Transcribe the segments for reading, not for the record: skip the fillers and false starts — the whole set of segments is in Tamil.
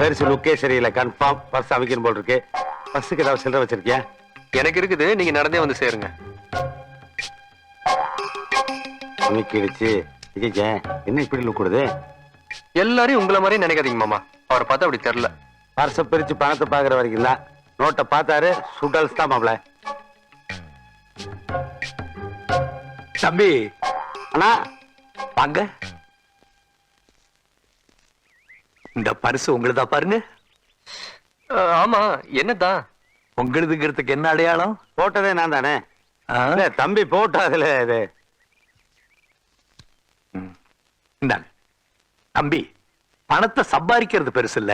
பரிசு லுக்கே சரியில்லை. கன்ஃபார்ம் பர்ஸ் அமைக்கணும் போல் இருக்கு. பர்ஸுக்கு ஏதாவது சில்லறை வச்சிருக்கியா? எனக்கு இருக்குது, நீங்க நடந்தே வந்து சேருங்க. அமைக்கிடுச்சு. என்ன இப்படி லுக்குடுது? எல்லாரையும் உங்களை மாதிரி நினைக்காதீங்க மாமா. அவரை பார்த்தா அப்படி தெரியல. பர்ஸை பிரிச்சு பணத்தை பாக்குற வரைக்கும் தான். நோட்டை பார்த்தாரு சுடல்ஸ் தான் மாப்ள. தம்பி அண்ணா வாங்க. இந்த பரிசு உங்களுதா பாருங்க. ஆமா, என்னதான் உங்களுதுங்கிறதுக்கு என்ன அடையாளம்? போட்டதே நான் தானே. தம்பி போட்டோ அதுல இது. இந்தாங்க தம்பி, பணத்தை சம்பாதிக்கிறது பெருசு இல்ல,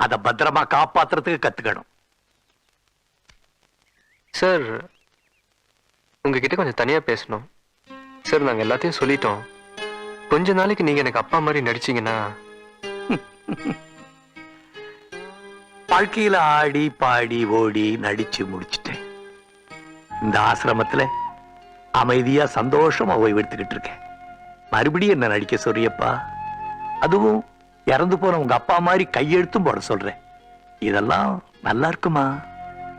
அதை பத்திரமா காப்பாத்துறதுக்கு கத்துக்கணும். சார், உங்ககிட்ட கொஞ்சம் தனியா பேசணும். சார், நாங்க எல்லாத்தையும் சொல்லிட்டோம். கொஞ்ச நாளைக்கு நீங்க எனக்கு அப்பா மாதிரி நடிச்சீங்கன்னா. வாழ்க்கையில ஆடி பாடி ஓடி நடிச்சு முடிச்சிட்டேன். இந்த ஆசிரமத்துல அமைதியா சந்தோஷமா ஓய்வெடுத்துக்கிட்டு இருக்கேன். மறுபடியும் என்ன நடிக்க சொல்றியப்பா? அதுவும் இறந்து போன உங்க அப்பா மாதிரி கையெழுத்தும் போட சொல்றேன். இதெல்லாம் நல்லா இருக்குமா?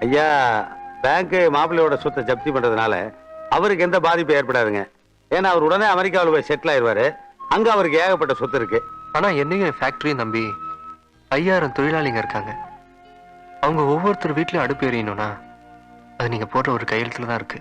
ஐயா, பேங்க் மாப்பிள்ளையோட சொத்தை ஜப்தி பண்றதுனால அவருக்கு எந்த பாதிப்பும் ஏற்படாதுங்க. ஏன்னா அவர் உடனே அமெரிக்காவில் போய் செட்டில் ஆயிடுவாரு. அங்க அவருக்கு ஏகப்பட்ட சொத்து இருக்கு. ஆனா என்னையும் ஃபேக்டரியும் நம்பி 5000 தொழிலாளிங்க இருக்காங்க. அவங்க ஒவ்வொருத்தர் வீட்லயும் அடுப்பு எறியணும்னா அது நீங்க போடுற ஒரு கையெழுத்துல தான் இருக்கு.